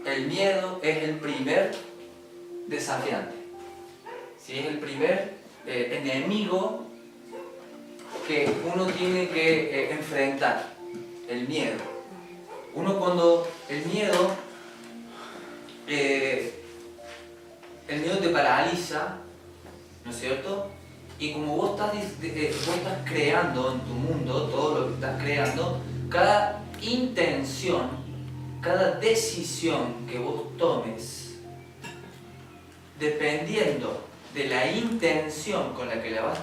el miedo es el primer desafiante. ¿Sí? Es el primer enemigo que uno tiene que enfrentar, el miedo. Uno cuando el miedo te paraliza, ¿no es cierto? Y como vos estás creando en tu mundo, todo lo que estás creando, cada intención, cada decisión que vos tomes, dependiendo de la intención con la que la vas a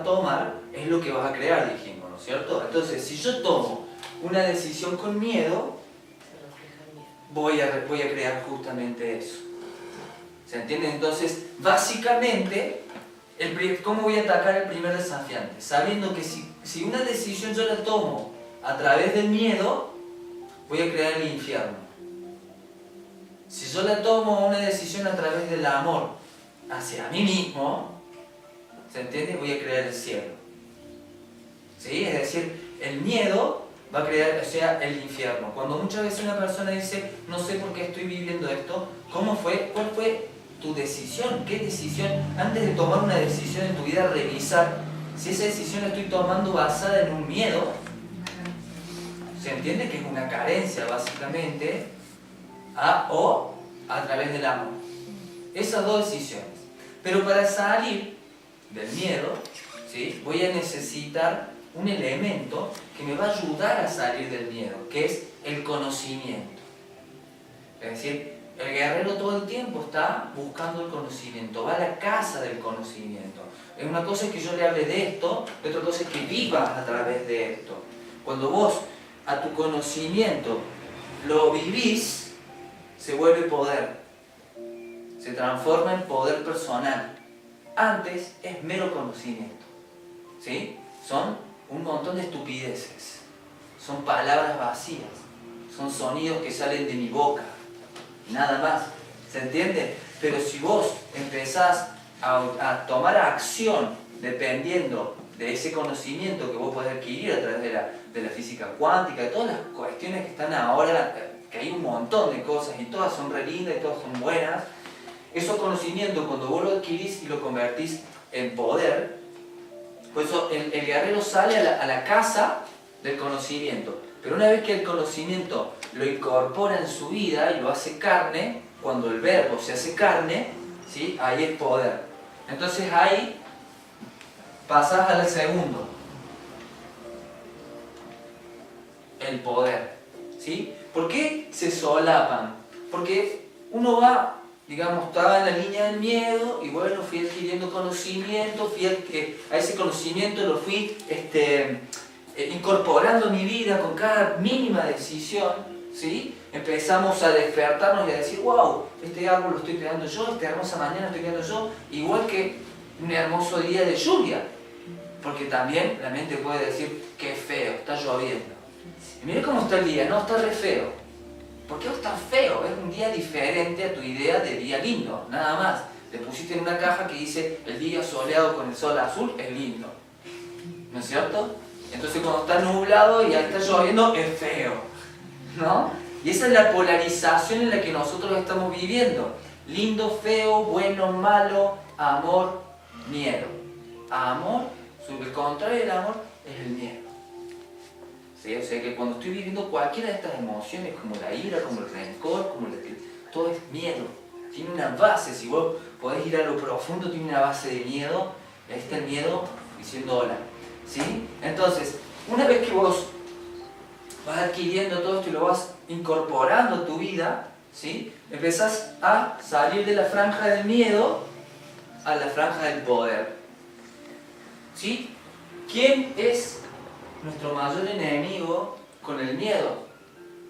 tomar, es lo que vas a crear, dijimos, ¿no es cierto? Entonces, si yo tomo una decisión con miedo, voy a crear justamente eso. ¿Se entiende? Entonces, básicamente, ¿cómo voy a atacar el primer desafiante? Sabiendo que si una decisión yo la tomo a través del miedo, voy a crear el infierno. Si yo la tomo una decisión a través del amor hacia mí mismo, ¿se entiende? Voy a crear el cielo. ¿Sí? Es decir, el miedo va a crear, o sea, el infierno. Cuando muchas veces una persona dice, no sé por qué estoy viviendo esto, ¿cómo fue? ¿Cuál fue tu decisión? ¿Qué decisión? Antes de tomar una decisión en tu vida, revisar si esa decisión la estoy tomando basada en un miedo. ¿Se entiende? Que es una carencia, básicamente, o a través del amor. Esas dos decisiones. Pero para salir del miedo, ¿sí? Voy a necesitar un elemento que me va a ayudar a salir del miedo, que es el conocimiento. Es decir, el guerrero todo el tiempo está buscando el conocimiento, va a la casa del conocimiento. Una cosa es que yo le hable de esto, y otra cosa es que vivas a través de esto. Cuando vos a tu conocimiento lo vivís, se vuelve poder, se transforma en poder personal. Antes es mero conocimiento, ¿sí? Son un montón de estupideces, son palabras vacías, son sonidos que salen de mi boca, nada más, ¿se entiende? Pero si vos empezás a tomar acción dependiendo de ese conocimiento que vos podés adquirir a través de la física cuántica, de todas las cuestiones que están ahora, que hay un montón de cosas y todas son re lindas y todas son buenas, esos conocimientos cuando vos lo adquirís y lo convertís en poder, por eso el guerrero sale a la casa del conocimiento. Pero una vez que el conocimiento lo incorpora en su vida y lo hace carne, cuando el verbo se hace carne, ¿sí? Ahí es poder. Entonces ahí pasás al segundo. El poder. ¿Sí? ¿Por qué se solapan? Porque uno va, digamos, estaba en la línea del miedo y bueno, fui adquiriendo conocimiento, a ese conocimiento lo fui incorporando en mi vida con cada mínima decisión, ¿sí? Empezamos a despertarnos y a decir, wow, este árbol lo estoy creando yo, esta hermosa mañana lo estoy creando yo, igual que un hermoso día de lluvia, porque también la mente puede decir, qué feo, está lloviendo. Y mira cómo está el día, no, está re feo. ¿Por qué está feo? Es un día diferente a tu idea de día lindo, nada más. Le pusiste en una caja que dice, el día soleado con el sol azul es lindo. ¿No es cierto? Entonces cuando está nublado y ya está lloviendo, es feo, ¿no? Y esa es la polarización en la que nosotros estamos viviendo. Lindo, feo, bueno, malo, amor, miedo. Amor, sobre el contrario del amor, es el miedo. ¿Sí? O sea que cuando estoy viviendo cualquiera de estas emociones, como la ira, como el rencor, todo es miedo. Tiene una base, si vos podés ir a lo profundo, tiene una base de miedo. Ahí está el miedo diciendo hola. ¿Sí? Entonces, una vez que vos vas adquiriendo todo esto y lo vas incorporando a tu vida, ¿sí? Empezás a salir de la franja del miedo a la franja del poder. ¿Sí? ¿Quién es nuestro mayor enemigo con el miedo?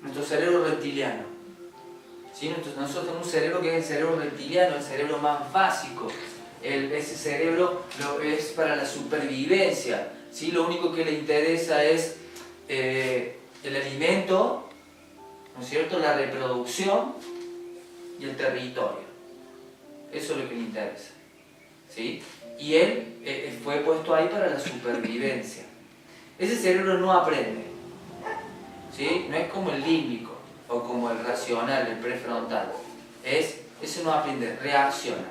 Nuestro cerebro reptiliano. ¿Sí? Nosotros tenemos un cerebro que es el cerebro reptiliano, el cerebro más básico. Ese cerebro es para la supervivencia. ¿Sí? Lo único que le interesa es el alimento, ¿no es cierto?, la reproducción y el territorio. Eso es lo que le interesa. ¿Sí? Y él fue puesto ahí para la supervivencia. Ese cerebro no aprende. ¿Sí? No es como el límbico. o como el racional, el prefrontal. Eso no aprende, reacciona.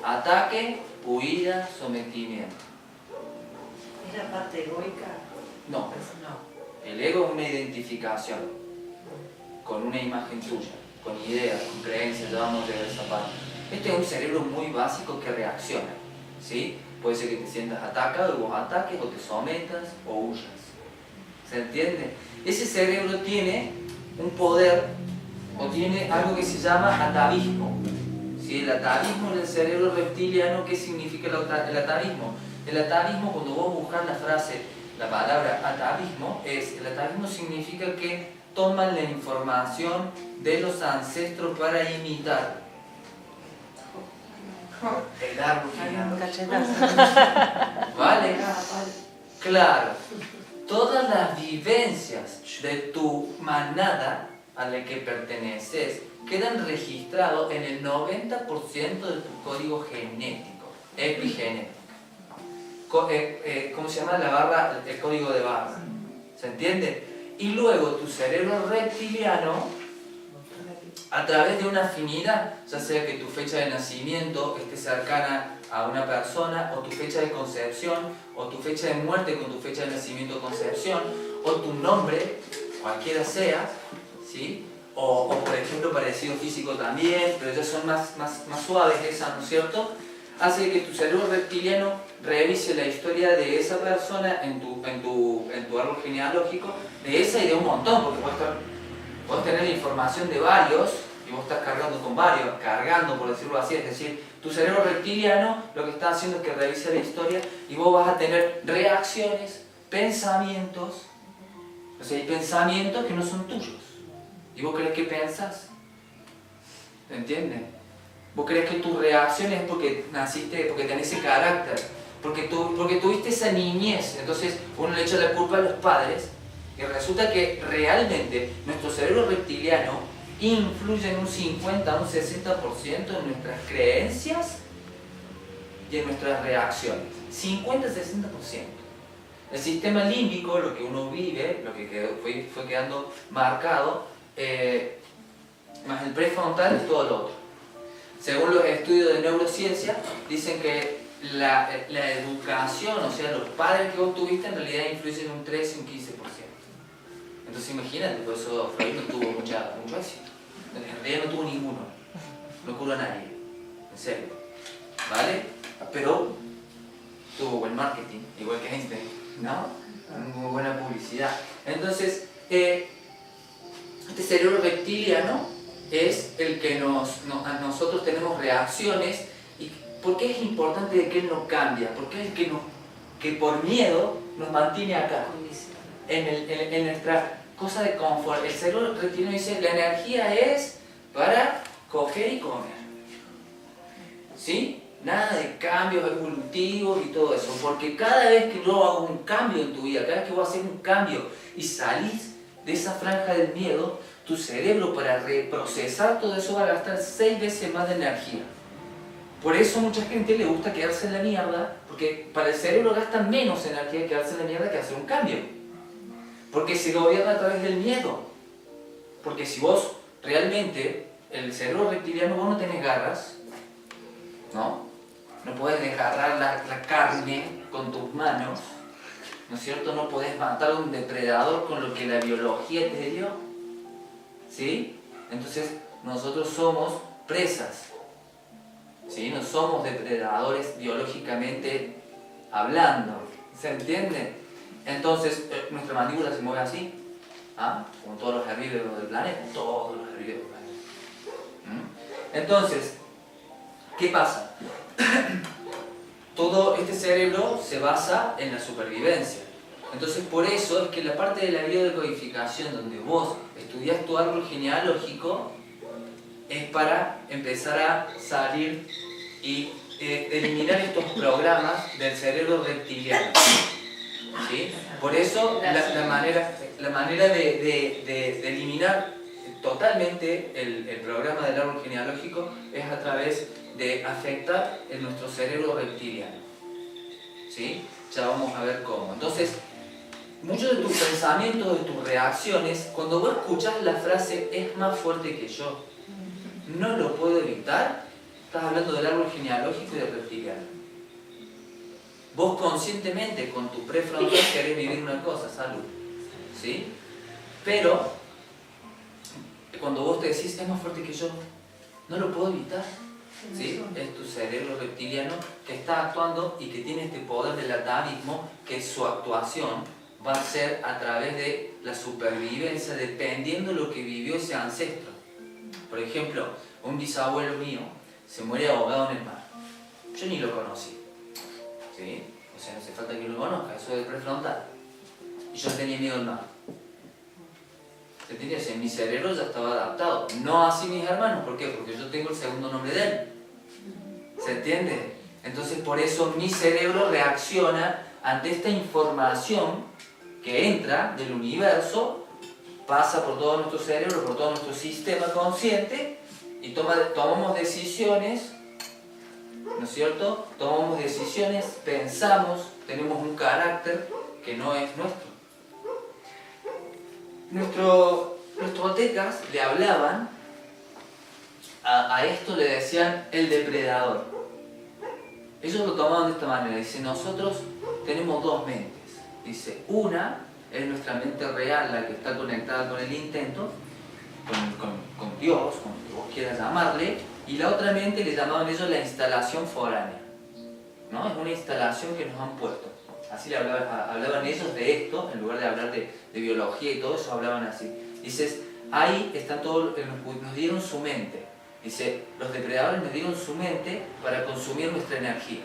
Ataque, huida, sometimiento. ¿Es la parte egoica? No. No. El ego es una identificación con una imagen tuya, con ideas, con creencias, ya vamos a ver esa parte. Este es un cerebro muy básico que reacciona, ¿sí? Puede ser que te sientas atacado y vos ataques, o te sometas, o huyas. ¿Se entiende? Ese cerebro tiene un poder, o tiene algo que se llama atavismo. ¿Sí? El atavismo del cerebro reptiliano, ¿qué significa el atavismo? El atavismo, cuando vos buscas la frase, la palabra atavismo, el atavismo significa que toman la información de los ancestros para imitar. El árbol genealógico. ¿Vale? Claro. Todas las vivencias de tu manada a la que perteneces quedan registrados en el 90% de tu código genético, epigenético. ¿Cómo se llama? La barra, el código de barra. ¿Se entiende? Y luego tu cerebro reptiliano, a través de una afinidad, ya sea que tu fecha de nacimiento esté cercana a una persona, o tu fecha de concepción, o tu fecha de muerte con tu fecha de nacimiento o concepción, o tu nombre, cualquiera sea, ¿sí? O por ejemplo parecido físico también, pero ya son más suaves esas, ¿no es cierto? Hace que tu cerebro reptiliano revise la historia de esa persona en tu árbol genealógico, de esa y de un montón, porque podés tener la información de varios, y vos estás cargando con varios, por decirlo así, es decir, tu cerebro reptiliano lo que está haciendo es que revise la historia y vos vas a tener reacciones, pensamientos, o sea, hay pensamientos que no son tuyos. ¿Y vos crees que pensás? ¿Me entiendes? ¿Vos crees que tus reacciones es porque naciste, porque tenés ese carácter? Porque tuviste esa niñez, entonces uno le echa la culpa a los padres, y resulta que realmente nuestro cerebro reptiliano influye en un 50 a un 60% en nuestras creencias y en nuestras reacciones. 50-60%. El sistema límbico, lo que uno vive, lo que fue quedando marcado, más el prefrontal es todo lo otro. Según los estudios de neurociencia, dicen que la educación, o sea, los padres que vos tuviste, en realidad influyen un 13 y un 15%. Entonces imagínate, por eso Freud no tuvo mucho éxito. En realidad no tuvo ninguno. No curó a nadie. En serio. ¿Vale? Pero tuvo buen marketing, igual que Einstein, ¿no? Muy buena publicidad. Entonces, este cerebro reptiliano es el que nosotros tenemos reacciones. ¿Y por qué es importante de que él no cambia? Porque es el que por miedo nos mantiene acá, en nuestra cosa de confort. El cerebro reptiliano dice, la energía es para coger y comer. ¿Sí? Nada de cambios evolutivos y todo eso, porque cada vez que yo hago un cambio en tu vida, cada vez que vos haces un cambio y salís de esa franja del miedo, tu cerebro para reprocesar todo eso va a gastar 6 veces más de energía. Por eso mucha gente le gusta quedarse en la mierda, porque para el cerebro gasta menos energía quedarse en la mierda que hacer un cambio. Porque se gobierna a través del miedo. Porque si vos realmente, el cerebro reptiliano, vos no tenés garras, ¿no? No podés desgarrar la carne con tus manos, ¿no es cierto? No podés matar a un depredador con lo que la biología te dio, ¿sí? Entonces nosotros somos presas, ¿sí? No somos depredadores biológicamente hablando, ¿se entiende? Entonces nuestra mandíbula se mueve así, ¿ah? Como todos los herbívoros del planeta, todos los herbívoros del planeta. Entonces, ¿qué pasa? Todo este cerebro se basa en la supervivencia. Entonces por eso es que la parte de la biodecodificación donde vos estudiás tu árbol genealógico es para empezar a salir y eliminar estos programas del cerebro reptiliano. ¿Sí? Por eso la manera de eliminar totalmente el programa del árbol genealógico es a través de afectar en nuestro cerebro reptiliano. ¿Sí? Ya vamos a ver cómo. Entonces, muchos de tus pensamientos, de tus reacciones, cuando vos escuchás la frase es más fuerte que yo, no lo puedo evitar, estás hablando del árbol genealógico y del reptiliano. Vos conscientemente con tu prefrontal querés vivir una cosa, salud, ¿sí? Pero cuando vos te decís es más fuerte que yo, no lo puedo evitar, ¿sí? Es tu cerebro reptiliano que está actuando y que tiene este poder del atavismo, que su actuación va a ser a través de la supervivencia, dependiendo de lo que vivió ese ancestro. Por ejemplo, un bisabuelo mío se muere ahogado en el mar. Yo ni lo conocí, ¿sí? O sea, no hace falta que lo conozca, eso es del prefrontal. Y yo tenía miedo al mar. ¿Se entiende? O sea, mi cerebro ya estaba adaptado. No así mis hermanos, ¿por qué? Porque yo tengo el segundo nombre de él. ¿Se entiende? Entonces por eso mi cerebro reacciona ante esta información que entra del universo, pasa por todo nuestro cerebro, por todo nuestro sistema consciente y tomamos decisiones, ¿no es cierto? Tomamos decisiones, pensamos, tenemos un carácter que no es nuestro. Los toltecas le hablaban a esto, le decían el depredador. Ellos lo tomaban de esta manera, dice, nosotros tenemos dos mentes. Dice, una es nuestra mente real, la que está conectada con el intento, con Dios, con lo que vos quieras llamarle, y la otra mente le llamaban ellos la instalación foránea, ¿no? Es una instalación que nos han puesto. Así le hablaban ellos de esto, en lugar de hablar de biología y todo eso, hablaban así. Dices, ahí están todos, nos dieron su mente. Dice, los depredadores nos dieron su mente para consumir nuestra energía.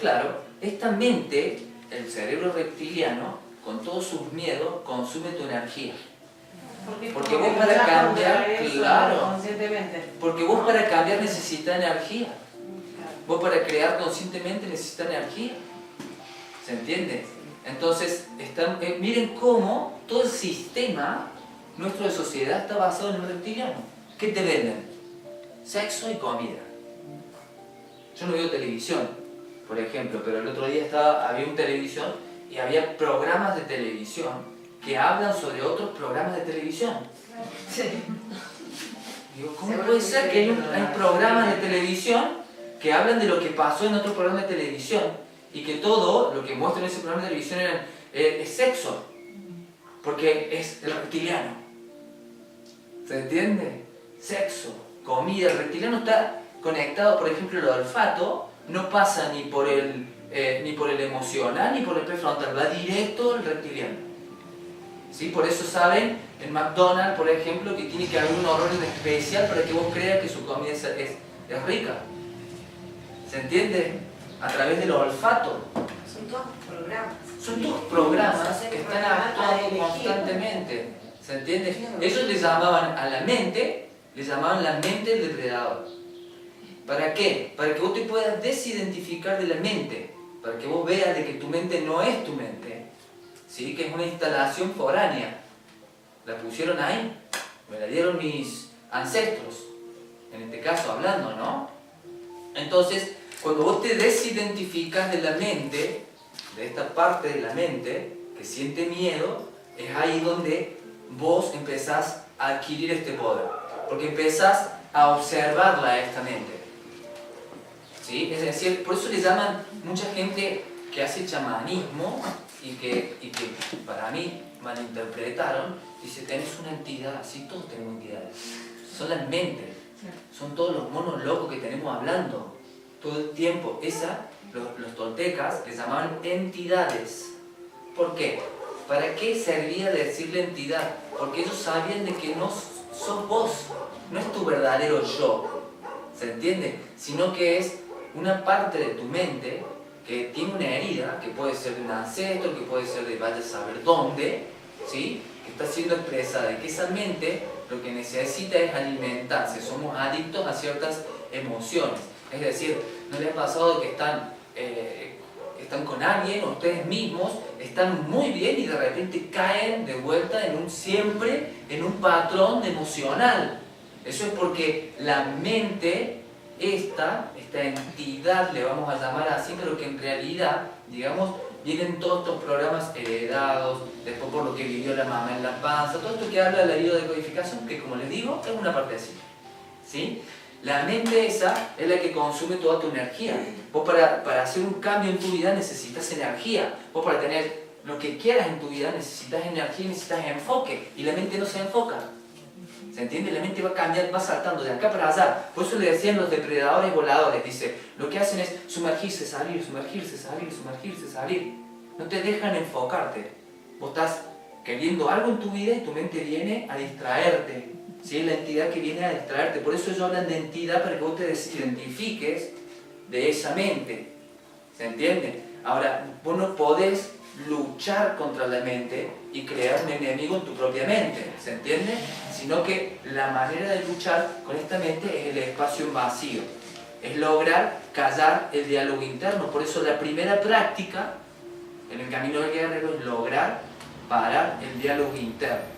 Claro, esta mente, el cerebro reptiliano, con todos sus miedos, consume tu energía. Porque vos para cambiar, claro, porque vos para cambiar necesitas energía. Vos para crear conscientemente necesitas energía. ¿Se entiende? Entonces, miren cómo todo el sistema nuestro de sociedad está basado en el reptiliano. ¿Qué te venden? Sexo y comida. Yo no veo televisión, por ejemplo, pero el otro día había una televisión y había programas de televisión que hablan sobre otros programas de televisión. Sí. Digo, ¿cómo puede ser que hay programas de televisión que hablan de lo que pasó en otro programa de televisión y que todo lo que muestran en ese programa de televisión es sexo? Porque es el reptiliano. ¿Se entiende? Sexo, comida. El reptiliano está conectado, por ejemplo, el olfato no pasa ni por el emocional ni por el prefrontal, va directo al reptiliano. ¿Sí? Por eso saben en McDonald's, por ejemplo, que tiene que haber un orden especial para que vos creas que su comida es rica. ¿Se entiende? A través del olfato. Son todos programas. Son todos programas que están actuando constantemente. ¿Se entiende? Ellos le llamaban a la mente, le llamaban la mente del depredador. ¿Para qué? Para que vos te puedas desidentificar de la mente. Para que vos veas de que tu mente no es tu mente. ¿Sí? Que es una instalación foránea. La pusieron ahí. Me la dieron mis ancestros. En este caso hablando, ¿no? Entonces, cuando vos te desidentificas de la mente, de esta parte de la mente que siente miedo, es ahí donde vos empezás a adquirir este poder. Porque empezás a observarla a esta mente. ¿Sí? Es decir, por eso le llaman mucha gente que hace chamanismo y que para mí malinterpretaron, dice, tenés una entidad, sí, todos tenemos entidades. Son las mentes, son todos los monos locos que tenemos hablando todo el tiempo. Los toltecas les llamaban entidades. ¿Por qué? ¿Para qué servía decirle entidad? Porque ellos sabían de que no sos vos, no es tu verdadero yo, ¿se entiende? Sino que es una parte de tu mente que tiene una herida, que puede ser de un ancestro, que puede ser de vaya a saber dónde, ¿sí? Que está siendo expresada, y que esa mente lo que necesita es alimentarse. Somos adictos a ciertas emociones. Es decir, ¿no les ha pasado que están con alguien, o ustedes mismos están muy bien y de repente caen de vuelta siempre en un patrón emocional? Eso es porque la mente, esta entidad, le vamos a llamar así, pero que en realidad, digamos, vienen todos estos programas heredados, después por lo que vivió la mamá en la panza, todo esto que habla de la biodecodificación, que como les digo, es una parte así. ¿Sí? La mente esa es la que consume toda tu energía. Vos para hacer un cambio en tu vida necesitas energía. Vos para tener lo que quieras en tu vida necesitas energía y necesitas enfoque. Y la mente no se enfoca. ¿Se entiende? La mente va a cambiar, va saltando de acá para allá. Por eso le decían los depredadores voladores. Dice, lo que hacen es sumergirse, salir, sumergirse, salir, sumergirse, salir. No te dejan enfocarte. Vos estás queriendo algo en tu vida y tu mente viene a distraerte. ¿Sí? La entidad que viene a distraerte. Por eso ellos hablan de entidad para que vos te identifiques de esa mente. ¿Se entiende? Ahora, vos no podés luchar contra la mente y crear un enemigo en tu propia mente. ¿Se entiende? Sino que la manera de luchar con esta mente es el espacio vacío. Es lograr callar el diálogo interno. Por eso la primera práctica en el camino del guerrero es lograr parar el diálogo interno.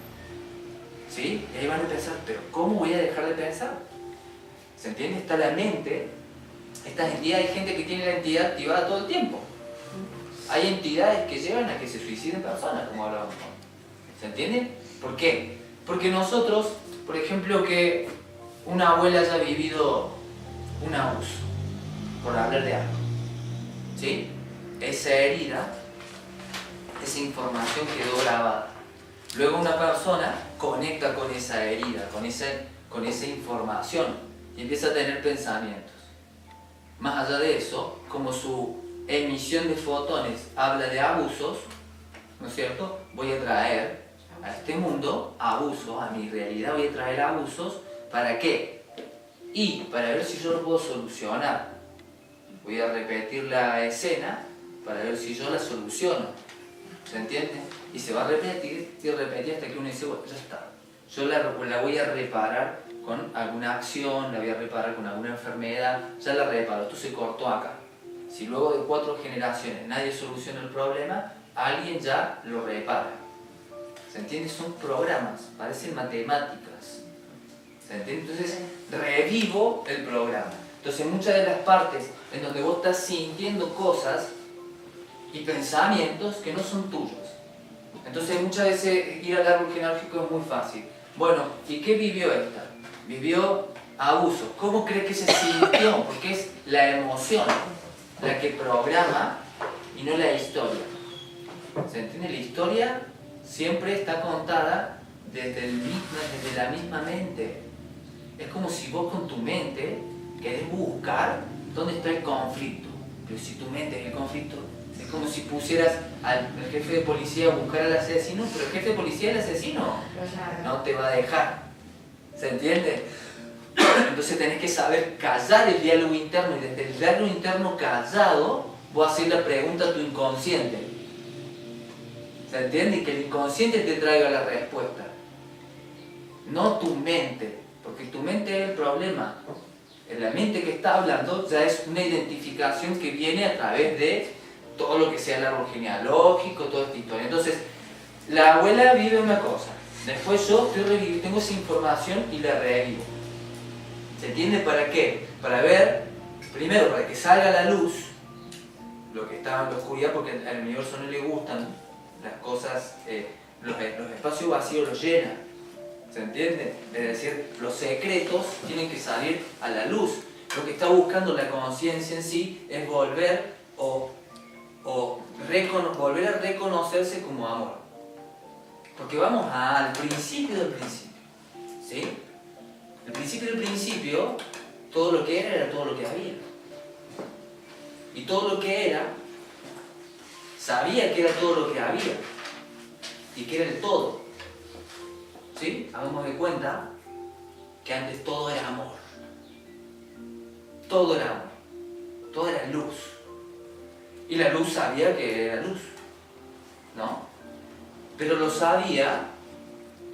¿Sí? Y ahí van a pensar, pero ¿cómo voy a dejar de pensar? ¿Se entiende? Está la mente, estas entidades, hay gente que tiene la entidad activada todo el tiempo. Hay entidades que llevan a que se suiciden personas, como hablábamos. ¿Se entiende? ¿Por qué? Porque nosotros, por ejemplo, que una abuela haya vivido un abuso, por hablar de algo, ¿sí? Esa herida, esa información quedó grabada. Luego una persona conecta con esa herida, con esa información y empieza a tener pensamientos. Más allá de eso, como su emisión de fotones habla de abusos, ¿no es cierto? Voy a traer a este mundo abusos, a mi realidad voy a traer abusos, ¿para qué? Y para ver si yo lo puedo solucionar. Voy a repetir la escena para ver si yo la soluciono. ¿Se entiende? Y se va a repetir y repetir hasta que uno dice, bueno, ya está. Yo la voy a reparar con alguna acción, la voy a reparar con alguna enfermedad, ya la reparo, esto se cortó acá. Si luego de 4 generaciones nadie soluciona el problema, alguien ya lo repara. ¿Se entiende? Son programas, parecen matemáticas. ¿Se entiende? Entonces, revivo el programa. Entonces, muchas de las partes en donde vos estás sintiendo cosas y pensamientos que no son tuyos. Entonces, muchas veces ir al árbol genealógico es muy fácil. Bueno, ¿y qué vivió esta? Vivió abuso. ¿Cómo cree que se sintió? Porque es la emoción la que programa y no la historia. ¿Se entiende? La historia siempre está contada desde la misma mente. Es como si vos con tu mente querés buscar dónde está el conflicto. Pero si tu mente es el conflicto, es como si pusieras al jefe de policía a buscar al asesino, pero el jefe de policía, el asesino, no te va a dejar. ¿Se entiende? Entonces tenés que saber callar el diálogo interno, y desde el diálogo interno callado vos hacer la pregunta a tu inconsciente. ¿Se entiende? Y que el inconsciente te traiga la respuesta. No tu mente, porque tu mente es el problema. La mente que está hablando ya es una identificación que viene a través de todo lo que sea el árbol genealógico, toda esta historia. Entonces, la abuela vive una cosa, después yo tengo esa información y la revivo. ¿Se entiende? ¿Para qué? Para ver, primero, para que salga a la luz lo que estaba en la oscuridad, porque al universo no le gustan las cosas, los espacios vacíos los llenan. ¿Se entiende? Es decir, los secretos tienen que salir a la luz. Lo que está buscando la conciencia en sí es volver volver a reconocerse como amor. Porque vamos al principio del principio. ¿Sí? El principio del principio, todo lo que era todo lo que había. Y todo lo que era, sabía que era todo lo que había. Y que era el todo. ¿Sí? Hagamos de cuenta que antes todo era amor. Todo era amor. Todo era luz. Y la luz sabía que era luz. ¿No? Pero lo sabía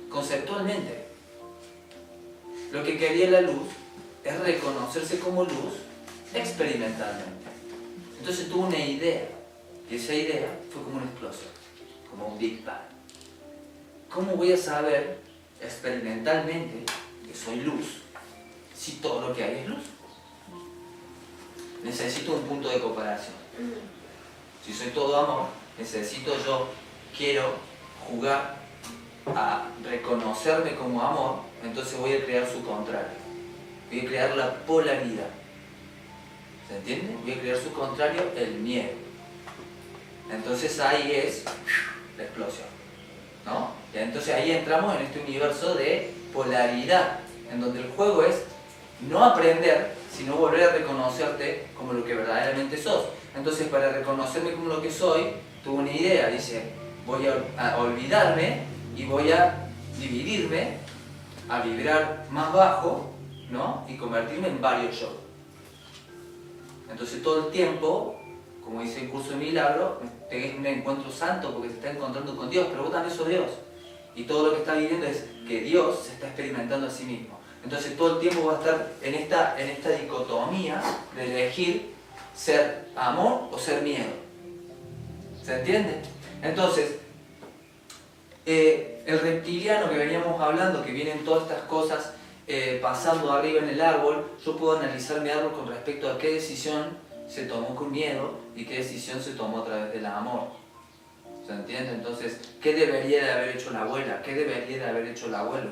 conceptualmente. Lo que quería la luz es reconocerse como luz experimentalmente. Entonces tuvo una idea. Y esa idea fue como una explosión. Como un Big Bang. ¿Cómo voy a saber experimentalmente que soy luz si todo lo que hay es luz? Necesito un punto de comparación. Si soy todo amor, quiero jugar a reconocerme como amor, entonces voy a crear su contrario. Voy a crear la polaridad. ¿Se entiende? Voy a crear su contrario, el miedo. Entonces ahí es la explosión, ¿no? Y entonces ahí entramos en este universo de polaridad, en donde el juego es no aprender, sino volver a reconocerte como lo que verdaderamente sos. Entonces, para reconocerme como lo que soy, tuve una idea, dice, voy a olvidarme y voy a dividirme, a vibrar más bajo, ¿no? Y convertirme en varios yo. Entonces todo el tiempo, como dice el curso de milagro, tenés un encuentro santo porque se está encontrando con Dios, pero vos también sos Dios. Y todo lo que está viviendo es que Dios se está experimentando a sí mismo. Entonces todo el tiempo va a estar en esta dicotomía de elegir ser amor o ser miedo. ¿Se entiende? Entonces, el reptiliano que veníamos hablando, que vienen todas estas cosas pasando arriba en el árbol, yo puedo analizar mi árbol con respecto a qué decisión se tomó con miedo y qué decisión se tomó a través del amor. ¿Se entiende? Entonces, ¿qué debería de haber hecho la abuela? ¿Qué debería de haber hecho el abuelo?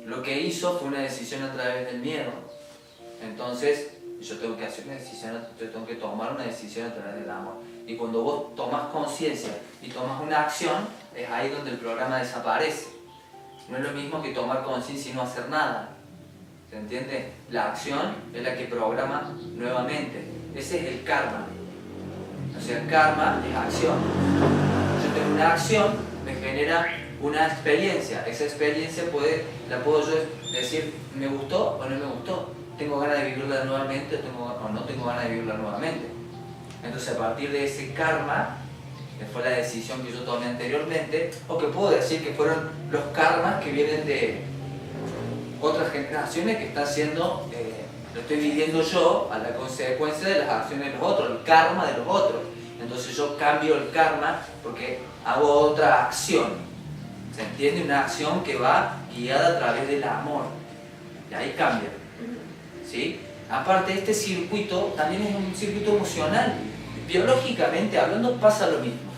Lo que hizo fue una decisión a través del miedo. Entonces, yo tengo que hacer una decisión, yo tengo que tomar una decisión a través del amor. Y cuando vos tomás conciencia y tomas una acción, es ahí donde el programa desaparece. No es lo mismo que tomar conciencia y no hacer nada. ¿Se entiende? La acción es la que programa nuevamente. Ese es el karma. O sea, el karma es acción. Yo tengo una acción, me genera una experiencia. Esa experiencia la puedo yo decir, ¿me gustó o no me gustó? ¿Tengo ganas de vivirla nuevamente o no tengo ganas de vivirla nuevamente? Entonces, a partir de ese karma, que fue la decisión que yo tomé anteriormente, o que puedo decir que fueron los karmas que vienen de otras generaciones que están siendo, lo estoy viviendo yo a la consecuencia de las acciones de los otros, el karma de los otros. Entonces yo cambio el karma porque hago otra acción. ¿Se entiende? Una acción que va guiada a través del amor. Y ahí cambia. ¿Sí? Aparte, este circuito también es un circuito emocional. Biológicamente hablando pasa lo mismo.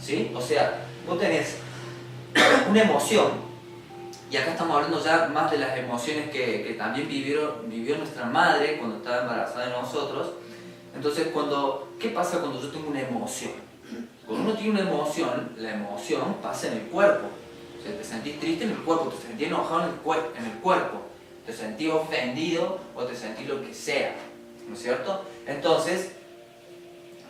¿Sí? O sea, vos tenés una emoción, y acá estamos hablando ya más de las emociones que también vivió nuestra madre cuando estaba embarazada de nosotros. Entonces, ¿qué pasa cuando yo tengo una emoción? Cuando uno tiene una emoción, la emoción pasa en el cuerpo. O sea, te sentís triste en el cuerpo, te sentís enojado en el cuerpo, te sentís ofendido o te sentís lo que sea, ¿no es cierto? Entonces,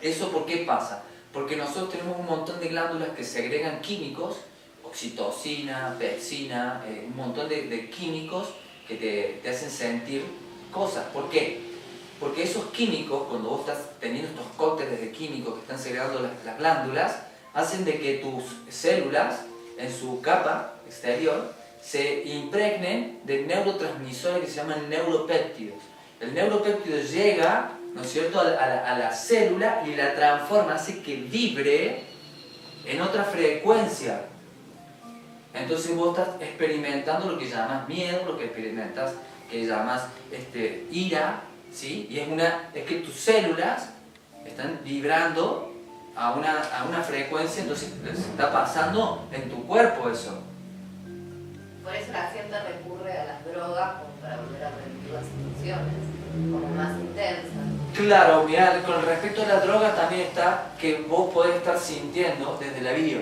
¿eso por qué pasa? Porque nosotros tenemos un montón de glándulas que segregan químicos, oxitocina, pepsina, un montón de químicos que te hacen sentir cosas. ¿Por qué? Porque esos químicos, cuando vos estás teniendo estos cócteles de químicos que están segregando las glándulas, hacen de que tus células, en su capa exterior, se impregnen de neurotransmisores que se llaman neuropéptidos. El neuropéptido llega, ¿no es cierto?, a la célula y la transforma, hace que vibre en otra frecuencia. Entonces vos estás experimentando lo que llamas miedo, lo que experimentas que llamas ira, ¿sí? Y es que tus células están vibrando a una frecuencia, entonces está pasando en tu cuerpo eso. Por eso la gente recurre a las drogas como para volver a revivir las emociones, como más intensas. Claro, mirá, con respecto a la droga también está que vos podés estar sintiendo desde la bio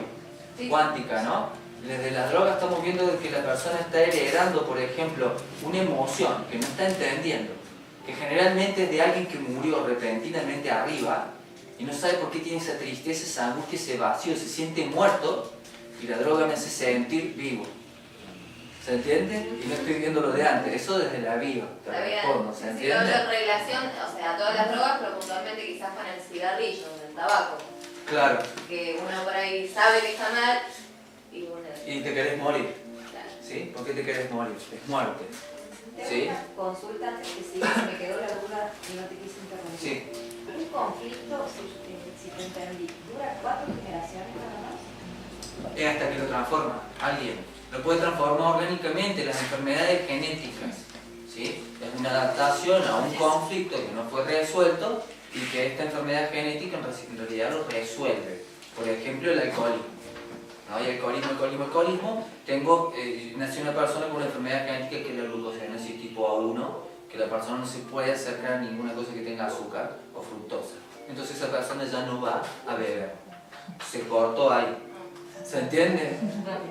cuántica, ¿no? Desde las drogas estamos viendo que la persona está heredando, por ejemplo, una emoción que no está entendiendo, que generalmente es de alguien que murió repentinamente arriba y no sabe por qué tiene esa tristeza, esa angustia, ese vacío, se siente muerto y la droga me hace sentir vivo. ¿Se entiende? Y no estoy viendo lo de antes, eso desde la bio, te respondo, ¿se entiende? Si no relación, o sea, todas las drogas, pero puntualmente quizás con el cigarrillo, con el tabaco. Claro. Que uno por ahí sabe que está mal y te querés morir. Claro. ¿Sí? ¿Por qué te querés morir? Es muerte. Tengo una consulta antes que si me quedó la duda y no te quise interrumpir. Sí. Un conflicto, si te entendí, ¿dura 4 generaciones nada más? Es hasta que lo transforma alguien. Lo puede transformar orgánicamente, las enfermedades genéticas. ¿Sí? Es una adaptación a un conflicto que no fue resuelto y que esta enfermedad genética en realidad lo resuelve. Por ejemplo, el alcoholismo. ¿No? Hay alcoholismo. Nació una persona con una enfermedad genética que es la glucosidanosis tipo A1, que la persona no se puede acercar a ninguna cosa que tenga azúcar o fructosa. Entonces esa persona ya no va a beber. Se cortó ahí. ¿Se entiende?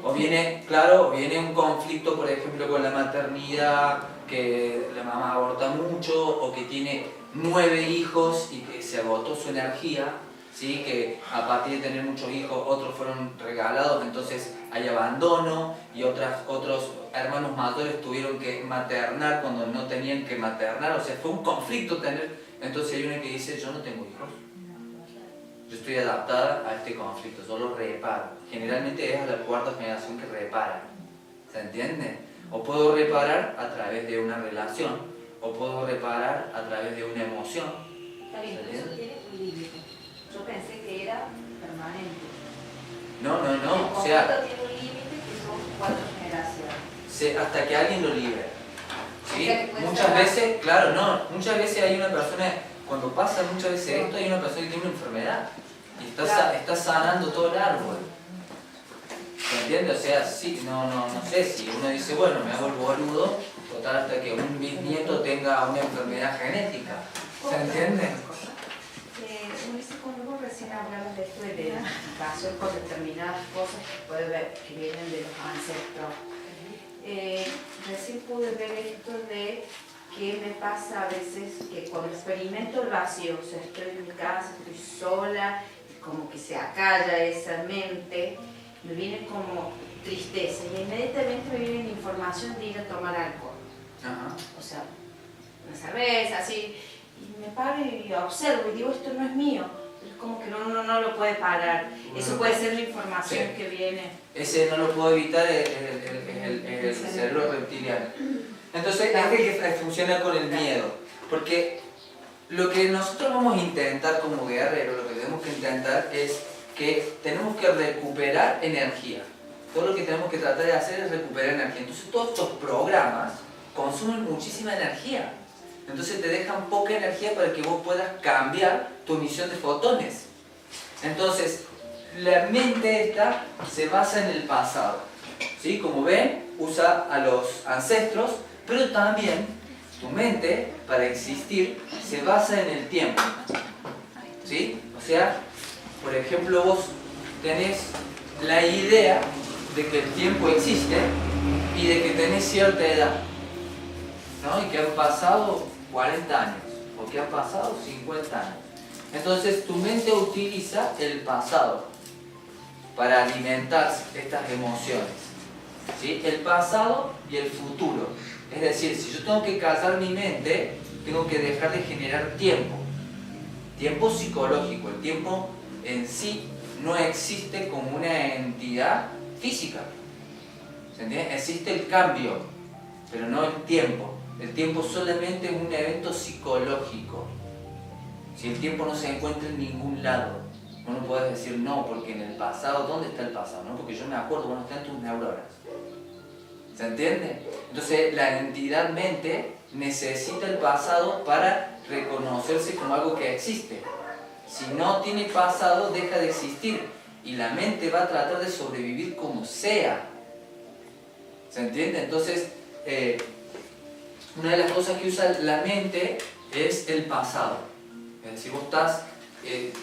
O viene un conflicto, por ejemplo, con la maternidad, que la mamá aborta mucho, o que tiene 9 hijos y que se agotó su energía, ¿sí? Que a partir de tener muchos hijos, otros fueron regalados, entonces hay abandono, y otros hermanos mayores tuvieron que maternar cuando no tenían que maternar, o sea, fue un conflicto tener. Entonces hay una que dice, yo no tengo hijos, yo estoy adaptada a este conflicto, yo lo reparo. Generalmente es a la 4ª generación que repara, ¿se entiende? O puedo reparar a través de una relación, o puedo reparar a través de una emoción. Está bien, pero eso tiene un límite. Yo pensé que era permanente. No, o sea, tiene un límite que son 4 generaciones. Hasta que alguien lo libere. ¿Sí? O sea, que puede Muchas ser veces, muchas veces hay una persona, cuando pasa muchas veces esto, hay una persona que tiene una enfermedad y está sanando todo el árbol. ¿Se entiende? O sea, sí, no sé, si uno dice, bueno, me hago el boludo, total hasta que un bisnieto tenga una enfermedad genética. ¿Se entiende? Ulises, cuando vos recién hablabas de esto de la identificación con determinadas cosas que puede ver que vienen de los ancestros, recién pude ver esto de que me pasa a veces que cuando experimento el vacío, o sea, estoy en mi casa, estoy sola, como que se acalla esa mente, me viene como tristeza y inmediatamente me viene la información de ir a tomar alcohol. Ajá. O sea, una cerveza, así, y me paro y observo y digo, esto no es mío, pero es como que no lo puede parar. Eso puede ser la información que viene. Ese no lo puedo evitar, el cerebro reptiliano. Entonces, es que funciona con el miedo, porque lo que nosotros vamos a intentar como guerreros, lo que tenemos que intentar es que tenemos que recuperar energía. Todo lo que tenemos que tratar de hacer es recuperar energía. Entonces, todos estos programas consumen muchísima energía. Entonces, te dejan poca energía para que vos puedas cambiar tu emisión de fotones. Entonces, la mente esta se basa en el pasado. ¿Sí? Como ven, usa a los ancestros, pero también tu mente, para existir, se basa en el tiempo. ¿Sí? O sea, por ejemplo, vos tenés la idea de que el tiempo existe y de que tenés cierta edad, ¿no? Y que han pasado 40 años, o que han pasado 50 años. Entonces tu mente utiliza el pasado para alimentar estas emociones, ¿sí? El pasado y el futuro. Es decir, si yo tengo que callar mi mente, tengo que dejar de generar tiempo. Tiempo psicológico. El tiempo en sí no existe como una entidad física. ¿Se entiende? Existe el cambio, pero no el tiempo. El tiempo solamente es un evento psicológico. Si el tiempo no se encuentra en ningún lado, uno puede decir no, porque en el pasado, ¿dónde está el pasado? No, porque yo me acuerdo, bueno, están tus neuronas. ¿Se entiende? Entonces la entidad mente necesita el pasado para reconocerse como algo que existe. Si no tiene pasado, deja de existir y la mente va a tratar de sobrevivir como sea. ¿Se entiende? Entonces, una de las cosas que usa la mente es el pasado. Es decir, vos estás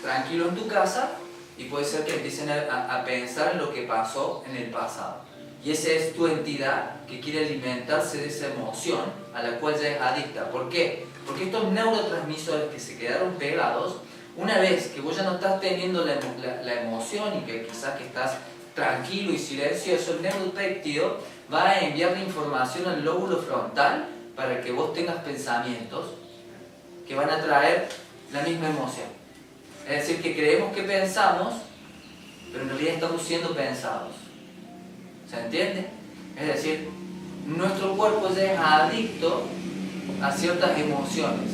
tranquilo en tu casa y puede ser que empiecen a pensar en lo que pasó en el pasado. Y esa es tu entidad que quiere alimentarse de esa emoción a la cual ya es adicta. ¿Por qué? Porque estos neurotransmisores que se quedaron pegados, una vez que vos ya no estás teniendo la emoción y que quizás que estás tranquilo y silencioso, el neuropéptido va a enviar la información al lóbulo frontal para que vos tengas pensamientos que van a traer la misma emoción. Es decir, que creemos que pensamos, pero en realidad estamos siendo pensados. ¿Se entiende? Es decir, nuestro cuerpo ya es adicto a ciertas emociones.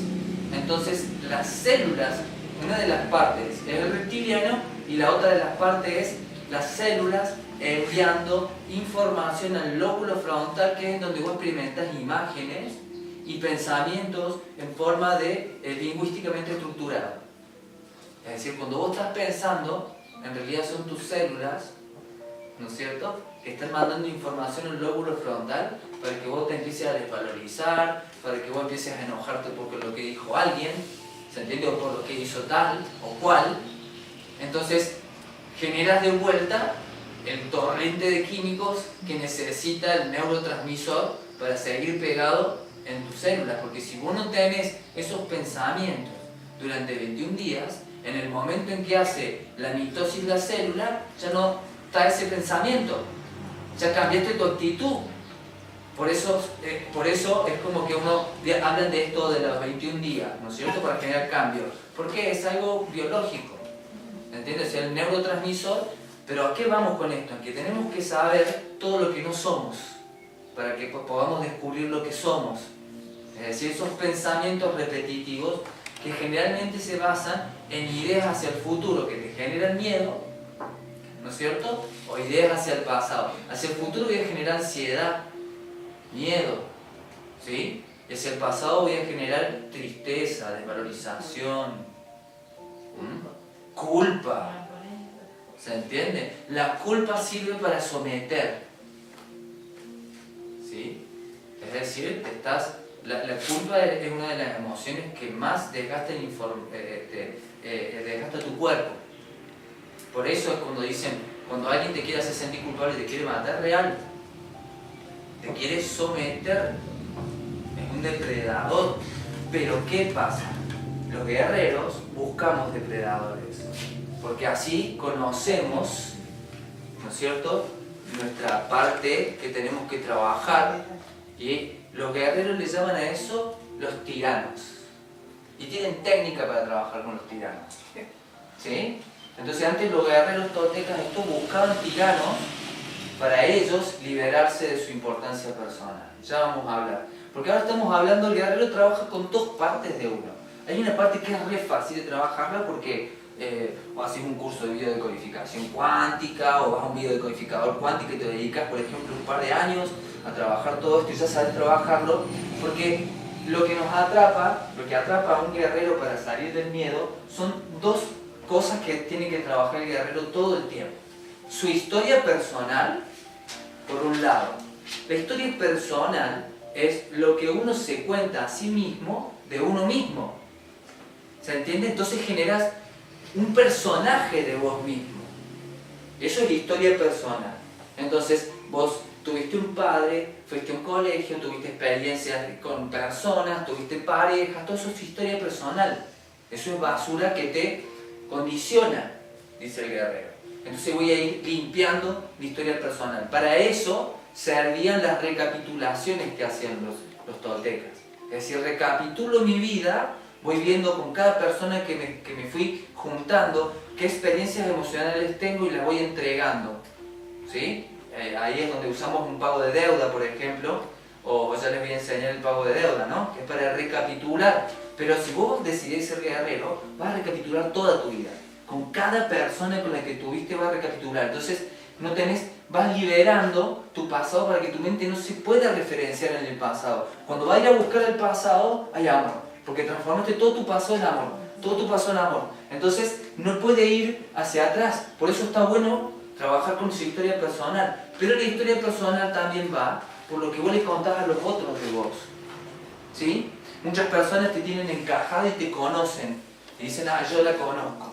Entonces, las células, una de las partes es el reptiliano y la otra de las partes es las células enviando información al lóbulo frontal, que es donde vos experimentas imágenes y pensamientos en forma de lingüísticamente estructurado. Es decir, cuando vos estás pensando, en realidad son tus células, ¿no es cierto?, que están mandando información al lóbulo frontal para que vos te empieces a desvalorizar, para que vos empieces a enojarte por lo que dijo alguien, ¿se entiende?, o por lo que hizo tal o cual. Entonces generas de vuelta el torrente de químicos que necesita el neurotransmisor para seguir pegado en tus células, porque si vos no tenés esos pensamientos durante 21 días, en el momento en que hace la mitosis de la célula, ya no está ese pensamiento, ya cambiaste tu actitud. Por eso es como que hablan de esto de los 21 días, ¿no es cierto?, para generar cambios, porque es algo biológico, ¿entiendes? O sea, el neurotransmisor. Pero ¿a qué vamos con esto? En que tenemos que saber todo lo que no somos, para que podamos descubrir lo que somos. Es decir, esos pensamientos repetitivos que generalmente se basan en ideas hacia el futuro que te generan miedo, ¿no es cierto?, o ideas hacia el pasado. Hacia el futuro voy a generar ansiedad, miedo, ¿sí? Y hacia el pasado voy a generar tristeza, desvalorización, culpa. ¿Se entiende? La culpa sirve para someter, ¿sí? Es decir, la culpa es una de las emociones que más desgasta tu cuerpo. Por eso es cuando dicen, cuando alguien te quiere hacer sentir culpable, te quiere matar, real, te quiere someter, es un depredador. Pero ¿qué pasa? Los guerreros buscamos depredadores, porque así conocemos, ¿no es cierto?, nuestra parte que tenemos que trabajar, y los guerreros les llaman a eso los tiranos, y tienen técnica para trabajar con los tiranos, ¿sí? Entonces antes los guerreros toltecas buscaban tiranos para ellos liberarse de su importancia personal. Ya vamos a hablar, porque ahora estamos hablando, el guerrero trabaja con dos partes de uno. Hay una parte que es re fácil de trabajarla porque o haces un curso de biodecodificación cuántica, o vas a un biodecodificador cuántico y te dedicas, por ejemplo, un par de años a trabajar todo esto y ya sabes trabajarlo, porque lo que atrapa a un guerrero para salir del miedo son dos cosas que tiene que trabajar el guerrero todo el tiempo. Su historia personal, por un lado. La historia personal es lo que uno se cuenta a sí mismo de uno mismo. ¿Se entiende? Entonces generas un personaje de vos mismo. Eso es historia personal. Entonces, vos tuviste un padre, fuiste a un colegio, tuviste experiencias con personas, tuviste parejas, todo eso es historia personal. Eso es basura que te condiciona, dice el guerrero. Entonces voy a ir limpiando mi historia personal. Para eso servían las recapitulaciones que hacían los toltecas. Es decir, recapitulo mi vida, voy viendo con cada persona que me fui juntando qué experiencias emocionales tengo y las voy entregando, ¿sí? Ahí es donde usamos un pago de deuda, por ejemplo, o ya les voy a enseñar el pago de deuda, ¿no?, que es para recapitular. Pero si vos decidís ser guerrero, vas a recapitular toda tu vida. Con cada persona con la que tuviste vas a recapitular. Entonces vas liberando tu pasado para que tu mente no se pueda referenciar en el pasado. Cuando vas a ir a buscar el pasado, hay amor. Porque transformaste todo tu pasado en amor. Todo tu pasado en amor. Entonces no puede ir hacia atrás. Por eso está bueno trabajar con su historia personal. Pero la historia personal también va por lo que vos le contás a los otros de vos, ¿sí? Muchas personas te tienen encajada y te conocen. Y dicen, yo la conozco.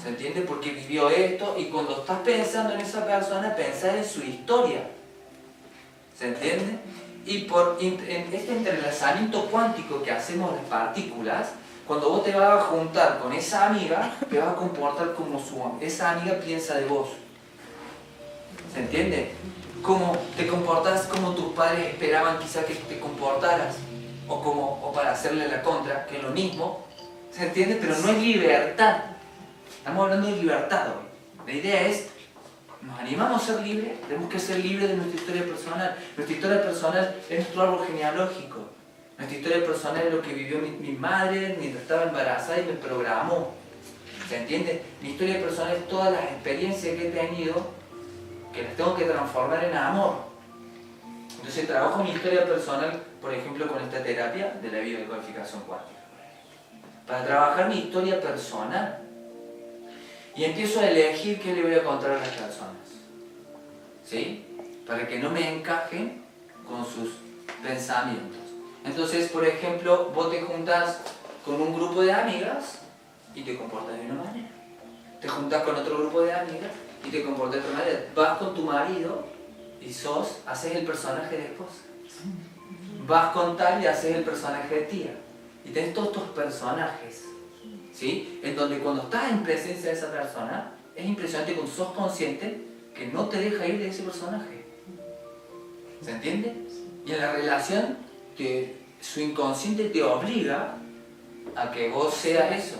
¿Se entiende? Porque vivió esto, y cuando estás pensando en esa persona, pensás en su historia. ¿Se entiende? Y en este entrelazamiento cuántico que hacemos las partículas, cuando vos te vas a juntar con esa amiga, te vas a comportar como esa amiga piensa de vos. ¿Se entiende? Como te comportás como tus padres esperaban quizá que te comportaras, o para hacerle la contra, que es lo mismo. ¿Se entiende? Pero no es libertad. Estamos hablando de libertad hoy. La idea es, nos animamos a ser libres, tenemos que ser libres de nuestra historia personal. Nuestra historia personal es nuestro árbol genealógico. Nuestra historia personal es lo que vivió mi madre mientras estaba embarazada y me programó. ¿Se entiende? Mi historia personal es todas las experiencias que he tenido, que las tengo que transformar en amor. Entonces trabajo mi historia personal, por ejemplo, con esta terapia de la biodecodificación cuántica. Para trabajar mi historia personal, y empiezo a elegir qué le voy a contar a las personas, ¿sí? Para que no me encajen con sus pensamientos. Entonces, por ejemplo, vos te juntás con un grupo de amigas y te comportas de una manera. Te juntás con otro grupo de amigas y te comportas de otra manera. Vas con tu marido y haces el personaje de esposa. Vas con tal y haces el personaje de tía. Y tenés todos tus personajes, ¿sí? En donde cuando estás en presencia de esa persona, es impresionante cuando sos consciente que no te deja ir de ese personaje. ¿Se entiende? Y en la relación, su inconsciente te obliga a que vos seas eso.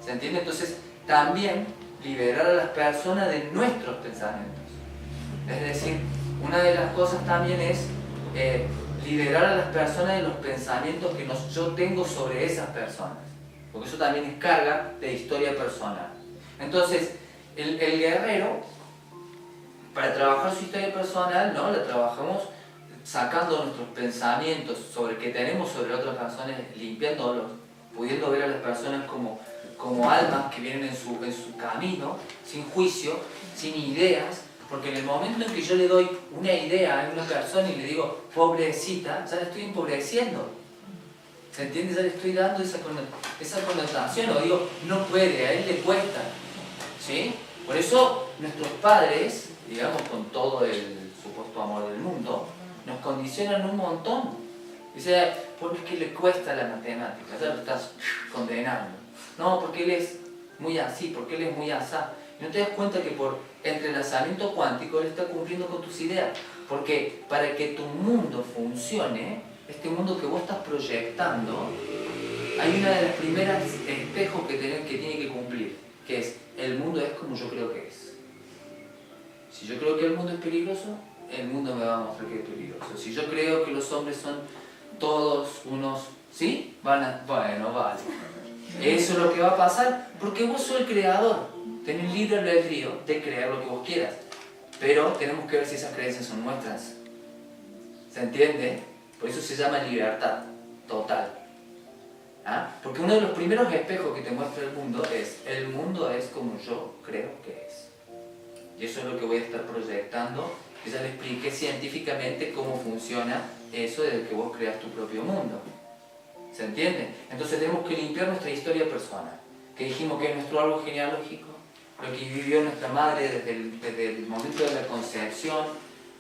¿Se entiende? Entonces, también liberar a las personas de nuestros pensamientos. Es decir, una de las cosas también es liberar a las personas de los pensamientos que yo tengo sobre esas personas. Porque eso también es carga de historia personal. Entonces, el guerrero, para trabajar su historia personal, ¿no? La trabajamos sacando nuestros pensamientos que tenemos sobre otras personas, limpiándolos, pudiendo ver a las personas como almas que vienen en su camino, sin juicio, sin ideas, porque en el momento en que yo le doy una idea a una persona y le digo pobrecita, ya la estoy empobreciendo. ¿Se entiende? Ya le estoy dando esa connotación, o digo, no puede, a él le cuesta. ¿Sí? Por eso nuestros padres, digamos con todo el supuesto amor del mundo, nos condicionan un montón. Dice, porque es que le cuesta la matemática, ya lo estás condenando. No, porque él es muy así, porque él es muy asá. Y no te das cuenta que por entrelazamiento cuántico él está cumpliendo con tus ideas. Porque para que tu mundo funcione, este mundo que vos estás proyectando, hay una de las primeras espejos que tiene que cumplir, que es, el mundo es como yo creo que es. Si yo creo que el mundo es peligroso, el mundo me va a mostrar que es peligroso. Si yo creo que los hombres son todos unos, ¿sí? Bueno, vale. Eso es lo que va a pasar, porque vos sos el creador. Tenés libre albedrío de crear lo que vos quieras. Pero tenemos que ver si esas creencias son nuestras. ¿Se entiende? Por eso se llama libertad total. ¿Ah? Porque uno de los primeros espejos que te muestra el mundo es como yo creo que es. Y eso es lo que voy a estar proyectando. Que ya le expliqué científicamente cómo funciona eso de que vos creas tu propio mundo. ¿Se entiende? Entonces tenemos que limpiar nuestra historia personal. Que dijimos que es nuestro árbol genealógico, lo que vivió nuestra madre desde el momento de la concepción,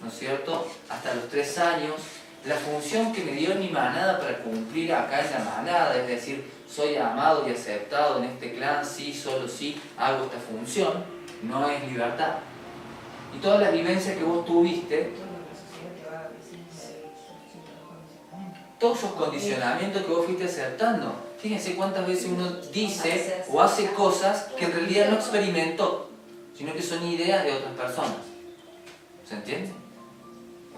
¿no es cierto?, hasta los 3 años, la función que me dio mi manada para cumplir acá en la manada, es decir, soy amado y aceptado en este clan, sí, solo sí, hago esta función, no es libertad. Y todas las vivencias que vos tuviste, todos esos condicionamientos que vos fuiste aceptando. Fíjense cuántas veces uno dice o hace cosas que en realidad no experimentó, sino que son ideas de otras personas. ¿Se entiende?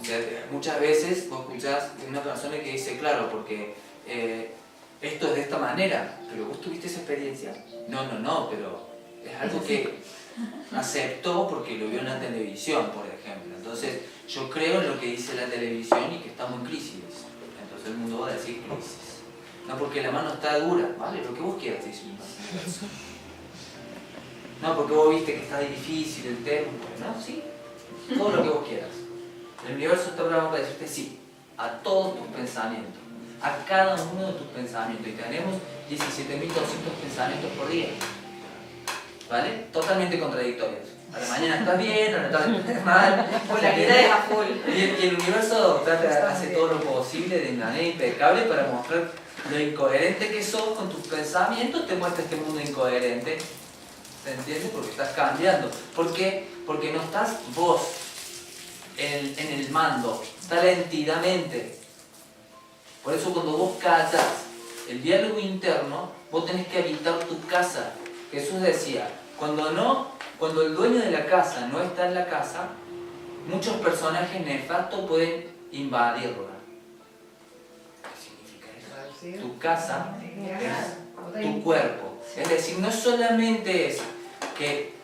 O sea, muchas veces vos escuchás de una persona que dice, claro, porque esto es de esta manera, pero vos tuviste esa experiencia. No, pero es algo que aceptó porque lo vio en la televisión, por ejemplo. Entonces, yo creo en lo que dice la televisión y que estamos en crisis. Entonces el mundo va a decir crisis. No porque la mano está dura, ¿vale? Lo que vos quieras decir. No porque vos viste que está difícil el tema, ¿no? Sí, todo lo que vos quieras. El universo está programado para decirte sí a todos tus pensamientos, a cada uno de tus pensamientos. Y tenemos 17.200 pensamientos por día, ¿vale? Totalmente contradictorios. A la mañana estás bien, a la tarde estás mal. Polaridades a full. Y el universo hace todo lo posible de manera impecable para mostrar lo incoherente que sos con tus pensamientos, te muestra este mundo incoherente. ¿Se entiende? Porque estás cambiando. ¿Por qué? Porque no estás vos en el mando, está la entidad mente. Por eso cuando vos callas el diálogo interno, vos tenés que habitar tu casa. Jesús decía, cuando el dueño de la casa no está en la casa, muchos personajes nefastos pueden invadirla. ¿Qué significa eso? Tu casa es tu cuerpo. Es decir, no solamente es que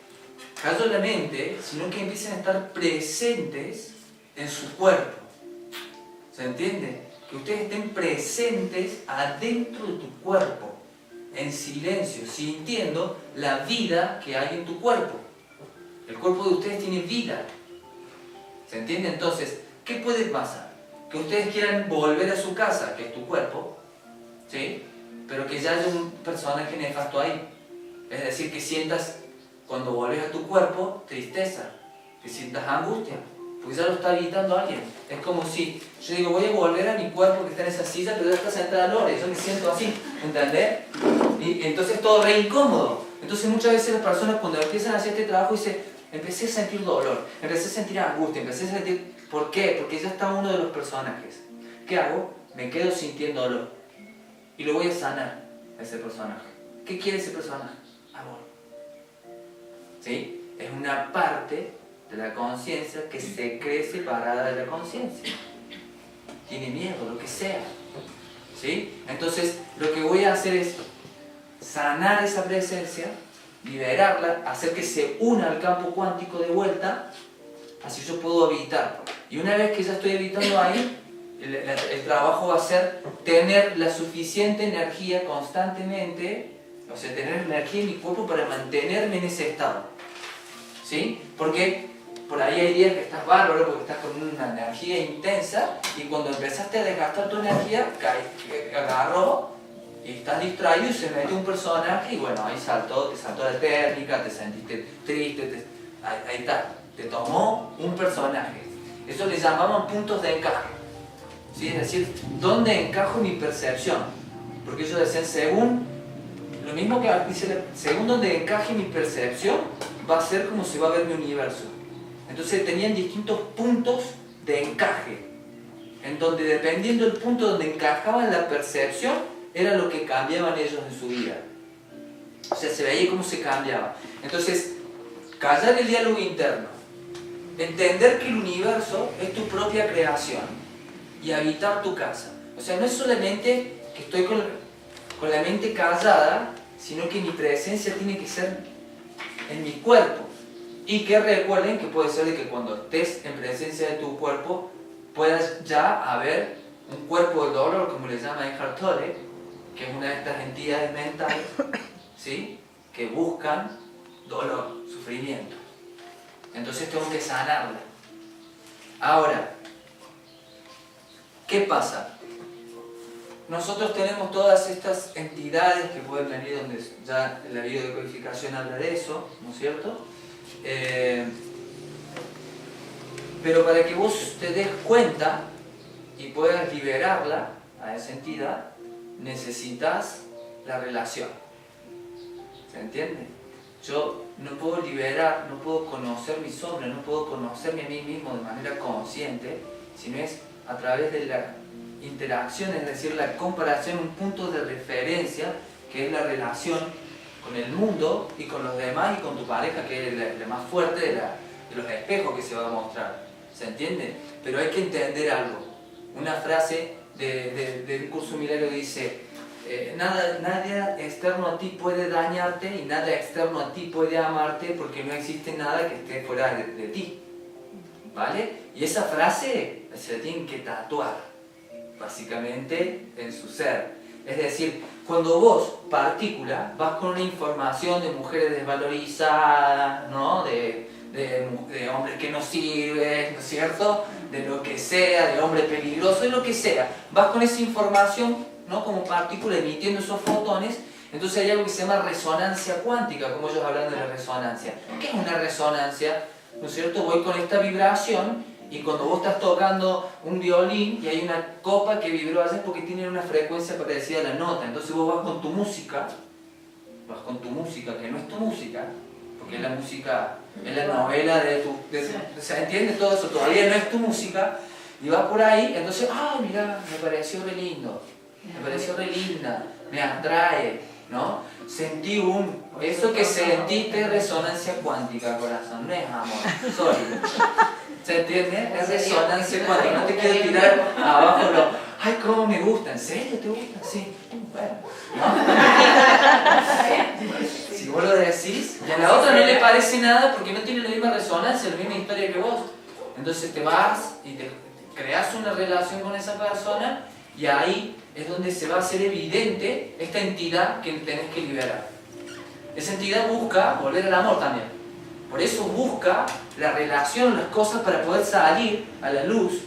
callo la mente, sino que empiecen a estar presentes en su cuerpo. ¿Se entiende? Que ustedes estén presentes adentro de tu cuerpo. en silencio, sintiendo la vida que hay en tu cuerpo. El cuerpo de ustedes tiene vida. ¿Se entiende? Entonces, ¿qué puede pasar? Que ustedes quieran volver a su casa, que es tu cuerpo, ¿sí? Pero que ya haya un personaje nefasto ahí. Es decir, que sientas, cuando volves a tu cuerpo, tristeza, que sientas angustia, porque ya lo está habitando alguien. Es como si yo digo, voy a volver a mi cuerpo que está en esa silla, pero ya está sentada Lore, yo me siento así, ¿entendés? Y entonces todo re incómodo. Entonces muchas veces las personas cuando empiezan a hacer este trabajo dicen, empecé a sentir dolor, empecé a sentir angustia, empecé a sentir... ¿Por qué? Porque ya está uno de los personajes. ¿Qué hago? Me quedo sintiendo dolor. Y lo voy a sanar a ese personaje. ¿Qué quiere ese personaje? Amor. ¿Sí? Es una parte de la conciencia que se cree separada de la conciencia. Tiene miedo, lo que sea. ¿Sí? Entonces, lo que voy a hacer es sanar esa presencia, liberarla, hacer que se una al campo cuántico de vuelta, así yo puedo habitar. Y una vez que ya estoy habitando ahí, el trabajo va a ser tener la suficiente energía constantemente, o sea, tener energía en mi cuerpo para mantenerme en ese estado. ¿Sí? Porque por ahí hay días que estás bárbaro, porque estás con una energía intensa, y cuando empezaste a desgastar tu energía, agarró y estás distraído y se metió un personaje y bueno, ahí te saltó la térmica, te sentiste triste, ahí está, te tomó un personaje. Eso le llamaban puntos de encaje. ¿Sí? Es decir, ¿dónde encajo mi percepción? Porque ellos decían, según, lo mismo que dice, según donde encaje mi percepción, va a ser como se va a ver mi universo. Entonces tenían distintos puntos de encaje, en donde dependiendo del punto donde encajaban la percepción, era lo que cambiaban ellos en su vida. O sea, se veía cómo se cambiaba. Entonces, callar el diálogo interno, entender que el universo es tu propia creación y habitar tu casa. O sea, no es solamente que estoy con la mente callada, sino que mi presencia tiene que ser en mi cuerpo. Y que recuerden que puede ser de que cuando estés en presencia de tu cuerpo, puedas ya haber un cuerpo de dolor, como le llama Eckhart Tolle, que es una de estas entidades mentales, ¿sí? Que buscan dolor, sufrimiento. Entonces tengo que sanarla. Ahora, ¿qué pasa? Nosotros tenemos todas estas entidades que pueden venir, donde ya la biodecodificación habla de eso, ¿no es cierto? Pero para que vos te des cuenta y puedas liberarla a esa entidad, necesitas la relación. ¿Se entiende? Yo no puedo liberar, no puedo conocer mi sombra, no puedo conocerme a mí mismo de manera consciente, sino es a través de la interacción, es decir, la comparación, un punto de referencia, que es la relación con el mundo y con los demás y con tu pareja, que es la más fuerte de los espejos que se va a mostrar. ¿Se entiende? Pero hay que entender algo. Una frase de un curso milenario dice, nada externo a ti puede dañarte y nada externo a ti puede amarte, porque no existe nada que esté fuera de ti. ¿Vale? Y esa frase se la tienen que tatuar, básicamente, en su ser. Es decir, cuando vos, partícula, vas con una información de mujeres desvalorizadas, ¿no? de hombres que no sirven, ¿no es cierto? De lo que sea, de hombres peligrosos, de lo que sea. Vas con esa información, ¿no? Como partícula emitiendo esos fotones. Entonces hay algo que se llama resonancia cuántica, como ellos hablan de la resonancia. ¿Qué es una resonancia? ¿No es cierto? Voy con esta vibración y cuando vos estás tocando un violín y hay una copa que vibró allá es porque tiene una frecuencia parecida a la nota. Entonces vos vas con tu música, que no es tu música, porque es la música, es la novela ¿se entiende todo eso? Todavía no es tu música, y vas por ahí, entonces, mira, me pareció re lindo, me pareció re linda, me atrae, ¿no? Sentí eso que sentiste es resonancia cuántica, corazón, no es amor, sólido. ¿Se entiende? Es resonancia cuántica, no te quiero tirar abajo ay, cómo me gusta, ¿en serio te gusta? Sí, bueno, ¿no? Si vos lo decís, y a la otra no le parece nada porque no tiene la misma resonancia, la misma historia que vos. Entonces te vas y te creas una relación con esa persona Y ahí es donde se va a hacer evidente esta entidad que tenés que liberar. Esa entidad busca volver al amor también. Por eso busca la relación, las cosas para poder salir a la luz,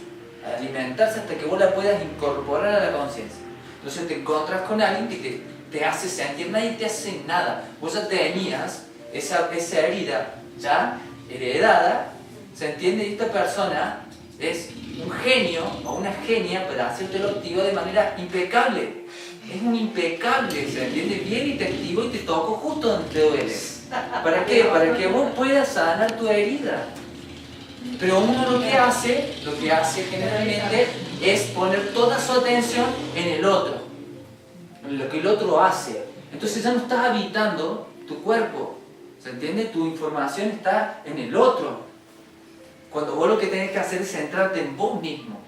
a alimentarse hasta que vos la puedas incorporar a la conciencia. Entonces te encontrás con alguien que te hace sentir, nadie te hace nada. Vos ya tenías esa herida ya heredada, ¿se entiende? Y esta persona es un genio o una genia para hacértelo activo de manera impecable. Es un impecable, ¿se entiende? Viene y te activó y te tocó justo donde te duele. ¿Para qué? Para que vos puedas sanar tu herida. Pero uno lo que hace generalmente es poner toda su atención en el otro, en lo que el otro hace. Entonces ya no estás habitando tu cuerpo, ¿se entiende? Tu información está en el otro. Cuando vos lo que tenés que hacer es centrarte en vos mismo,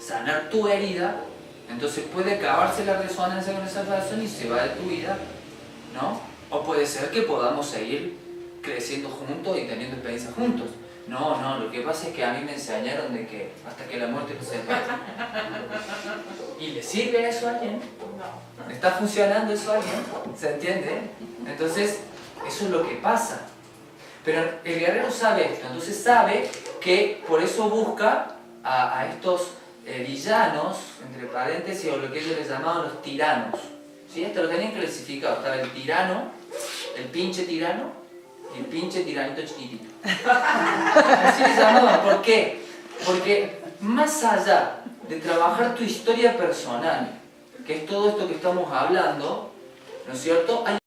sanar tu herida, entonces puede acabarse la resonancia con esa persona y se va de tu vida, ¿no? O puede ser que podamos seguir creciendo juntos y teniendo experiencias juntos. No, lo que pasa es que a mí me enseñaron de que hasta que la muerte nos separe. ¿Y le sirve eso a alguien? No. ¿Está funcionando eso a alguien? ¿Se entiende? Entonces, eso es lo que pasa. Pero el guerrero sabe esto, entonces sabe que por eso busca a estos villanos, entre paréntesis, o lo que ellos les llamaban los tiranos. ¿Sí? Esto lo tenían clasificado. Estaba el tirano, el pinche tirano, y el pinche tiranito chiquitito. Así les llamaban. ¿Por qué? Porque más allá de trabajar tu historia personal, que es todo esto que estamos hablando, ¿no es cierto? Hay